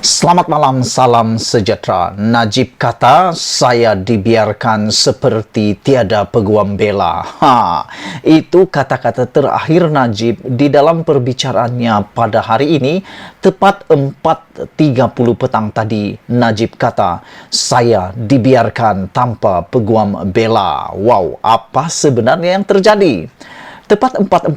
Selamat malam, salam sejahtera. Najib kata, saya dibiarkan seperti tiada peguam bela. Itu kata-kata terakhir Najib di dalam perbicaraannya pada hari ini, tepat 4.30 petang tadi. Najib kata, saya dibiarkan tanpa peguam bela. Wow, apa sebenarnya yang terjadi? Tepat 4.45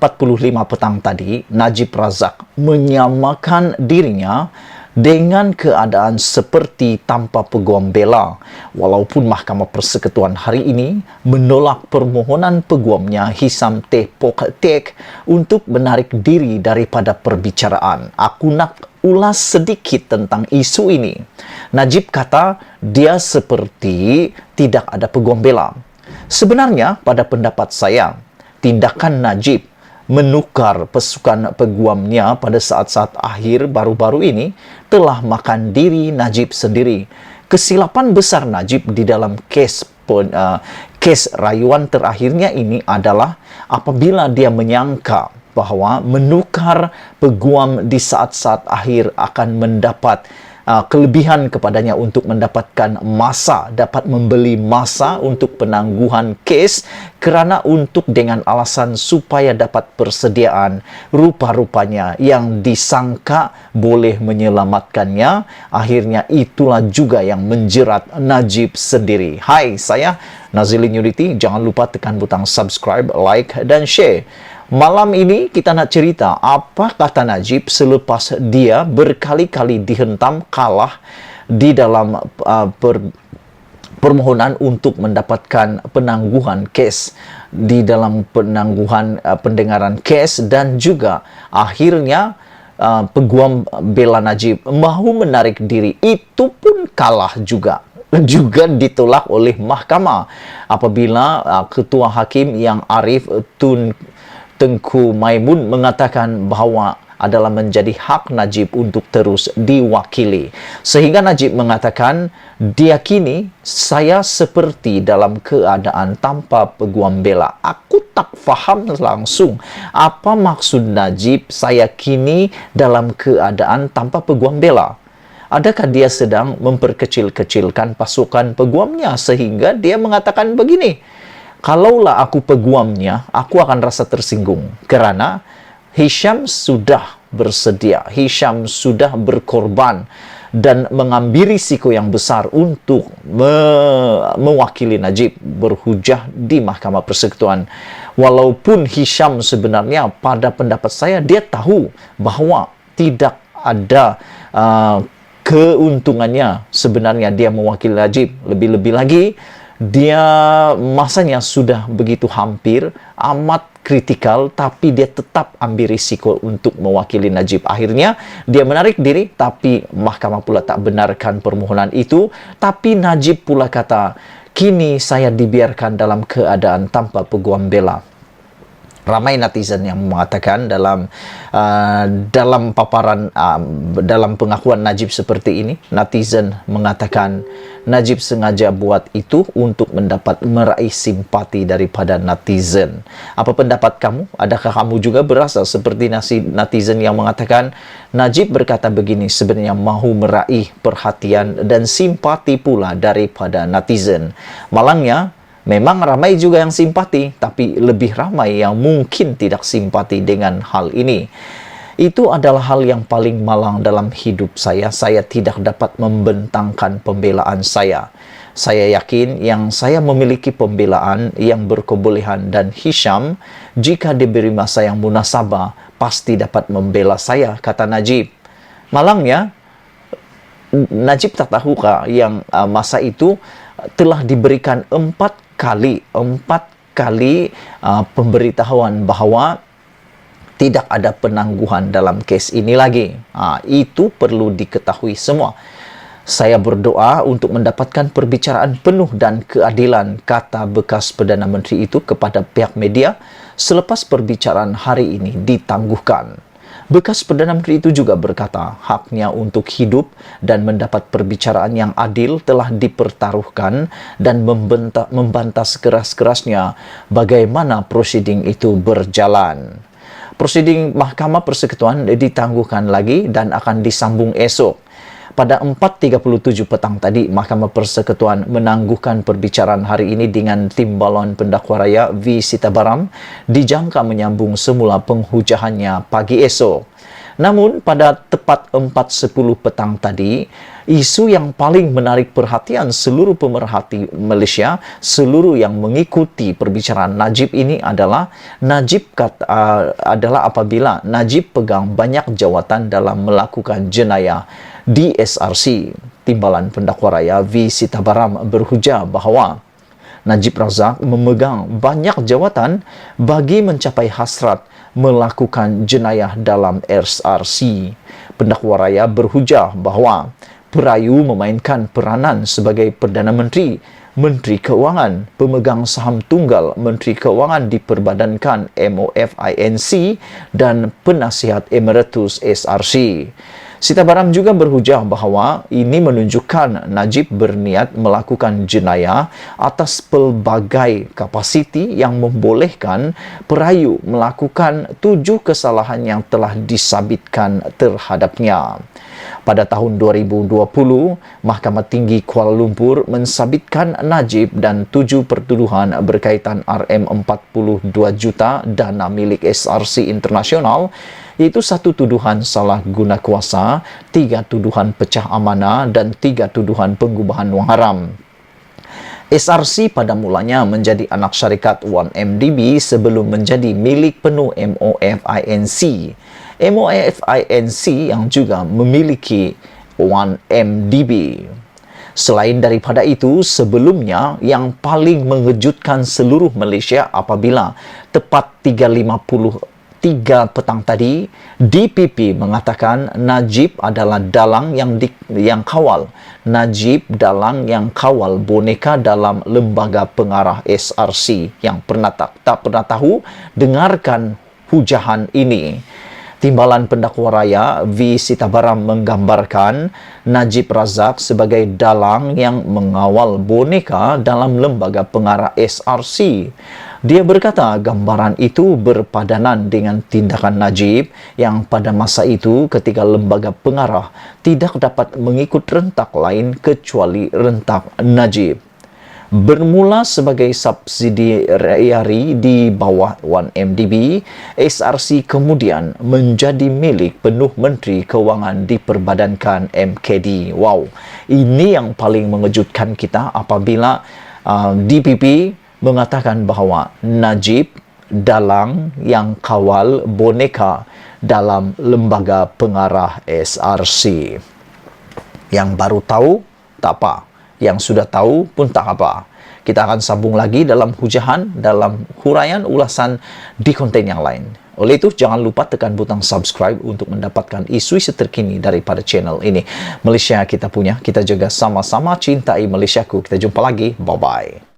petang tadi, Najib Razak menyamakan dirinya dengan keadaan seperti tanpa peguam bela, walaupun Mahkamah Persekutuan hari ini menolak permohonan peguamnya Hisam T. Poktek untuk menarik diri daripada perbicaraan. Aku nak ulas sedikit tentang isu ini. Najib kata dia seperti tidak ada peguam bela. Sebenarnya pada pendapat saya, tindakan Najib menukar pasukan peguamnya pada saat-saat akhir baru-baru ini telah makan diri Najib sendiri. Kesilapan besar Najib di dalam kes rayuan terakhirnya ini adalah apabila dia menyangka bahwa menukar peguam di saat-saat akhir akan mendapat kelebihan kepadanya untuk mendapatkan masa, dapat membeli masa untuk penangguhan kes kerana untuk dengan alasan supaya dapat persediaan, rupa-rupanya yang disangka boleh menyelamatkannya, akhirnya itulah juga yang menjerat Najib sendiri. Hai, saya Nazilin Yuditi, jangan lupa tekan butang subscribe, like dan share. Malam ini kita nak cerita apa kata Najib selepas dia berkali-kali dihentam kalah di dalam permohonan untuk mendapatkan penangguhan kes, di dalam penangguhan pendengaran kes, dan juga akhirnya peguam bela Najib mahu menarik diri, itu pun kalah juga ditolak oleh mahkamah apabila Ketua Hakim yang Arif Tengku Maimun mengatakan bahawa adalah menjadi hak Najib untuk terus diwakili. Sehingga Najib mengatakan, dia kini saya seperti dalam keadaan tanpa peguam bela. Aku tak faham langsung apa maksud Najib saya kini dalam keadaan tanpa peguam bela. Adakah dia sedang memperkecil-kecilkan pasukan peguamnya sehingga dia mengatakan begini? Kalaulah aku peguamnya, aku akan rasa tersinggung kerana Hisham sudah bersedia, Hisham sudah berkorban dan mengambil risiko yang besar untuk mewakili Najib berhujah di Mahkamah Persekutuan. Walaupun Hisham sebenarnya pada pendapat saya dia tahu bahawa tidak ada keuntungannya sebenarnya dia mewakili Najib. Lebih-lebih lagi dia masanya sudah begitu hampir, amat kritikal, tapi dia tetap ambil risiko untuk mewakili Najib. Akhirnya dia menarik diri, tapi mahkamah pula tak benarkan permohonan itu. Tapi Najib pula kata, kini saya dibiarkan dalam keadaan tanpa peguam bela. Ramai netizen yang mengatakan dalam paparan, dalam pengakuan Najib seperti ini, netizen mengatakan Najib sengaja buat itu untuk meraih simpati daripada netizen. Apa pendapat kamu? Adakah kamu juga berasa seperti netizen yang mengatakan Najib berkata begini sebenarnya mahu meraih perhatian dan simpati pula daripada netizen? Malangnya, memang ramai juga yang simpati, tapi lebih ramai yang mungkin tidak simpati dengan hal ini. Itu adalah hal yang paling malang dalam hidup saya. Saya tidak dapat membentangkan pembelaan saya. Saya yakin yang saya memiliki pembelaan yang berkebolehan, dan Hisham, jika diberi masa yang munasabah, pasti dapat membela saya, kata Najib. Malangnya, Najib tak tahukah yang masa itu telah diberikan 4 kali pemberitahuan bahawa tidak ada penangguhan dalam kes ini lagi. Itu perlu diketahui semua. Saya berdoa untuk mendapatkan perbicaraan penuh dan keadilan, kata bekas Perdana Menteri itu kepada pihak media selepas perbicaraan hari ini ditangguhkan. Bekas Perdana Menteri itu juga berkata, haknya untuk hidup dan mendapat perbicaraan yang adil telah dipertaruhkan, dan membantah sekeras-kerasnya bagaimana prosiding itu berjalan. Prosiding Mahkamah Persekutuan ditangguhkan lagi dan akan disambung esok. pada 4.37 petang tadi, Mahkamah Persekutuan menangguhkan perbicaraan hari ini dengan Timbalan Pendakwa Raya V. Sitabaram dijangka menyambung semula penghujahannya pagi esok. Namun, pada tepat 4.10 petang tadi, isu yang paling menarik perhatian seluruh pemerhati Malaysia, seluruh yang mengikuti perbicaraan Najib ini adalah adalah apabila Najib pegang banyak jawatan dalam melakukan jenayah di SRC. Timbalan Pendakwa Raya V. Sitabaram berhujah bahawa Najib Razak memegang banyak jawatan bagi mencapai hasrat melakukan jenayah dalam SRC. Pendakwa Raya berhujah bahawa Perayu memainkan peranan sebagai Perdana Menteri, Menteri Keuangan, pemegang saham tunggal Menteri Keuangan diperbadankan MOFINC dan penasihat emeritus SRC. Sitabaram juga berhujah bahawa ini menunjukkan Najib berniat melakukan jenayah atas pelbagai kapasiti yang membolehkan Perayu melakukan 7 kesalahan yang telah disabitkan terhadapnya. Pada tahun 2020, Mahkamah Tinggi Kuala Lumpur mensabitkan Najib dan 7 pertuduhan berkaitan RM42 juta dana milik SRC Internasional, iaitu 1 tuduhan salah guna kuasa, 3 tuduhan pecah amanah dan 3 tuduhan pengubahan wang haram. SRC pada mulanya menjadi anak syarikat 1MDB sebelum menjadi milik penuh MOFINC. MOFINC yang juga memiliki 1MDB. Selain daripada itu, sebelumnya yang paling mengejutkan seluruh Malaysia apabila tepat 3.53 petang tadi, DPP mengatakan Najib adalah dalang yang kawal. Najib dalang yang kawal boneka dalam lembaga pengarah SRC. Yang tak pernah tahu, dengarkan hujahan ini. Timbalan Pendakwa Raya V. Sitabaram menggambarkan Najib Razak sebagai dalang yang mengawal boneka dalam lembaga pengarah SRC. Dia berkata gambaran itu berpadanan dengan tindakan Najib yang pada masa itu ketika lembaga pengarah tidak dapat mengikut rentak lain kecuali rentak Najib. Bermula sebagai subsidiari di bawah 1MDB, SRC kemudian menjadi milik penuh Menteri Keuangan diperbadankan MKD. Wow, ini yang paling mengejutkan kita apabila DPP mengatakan bahawa Najib dalang yang kawal boneka dalam lembaga pengarah SRC. Yang baru tahu, tak apa. Yang sudah tahu pun tak apa. Kita akan sambung lagi dalam hujahan, dalam huraian ulasan di konten yang lain. Oleh itu, jangan lupa tekan butang subscribe untuk mendapatkan isu-isu terkini daripada channel ini. Malaysia kita punya, kita jaga sama-sama cintai Malaysiaku. Kita jumpa lagi. Bye-bye.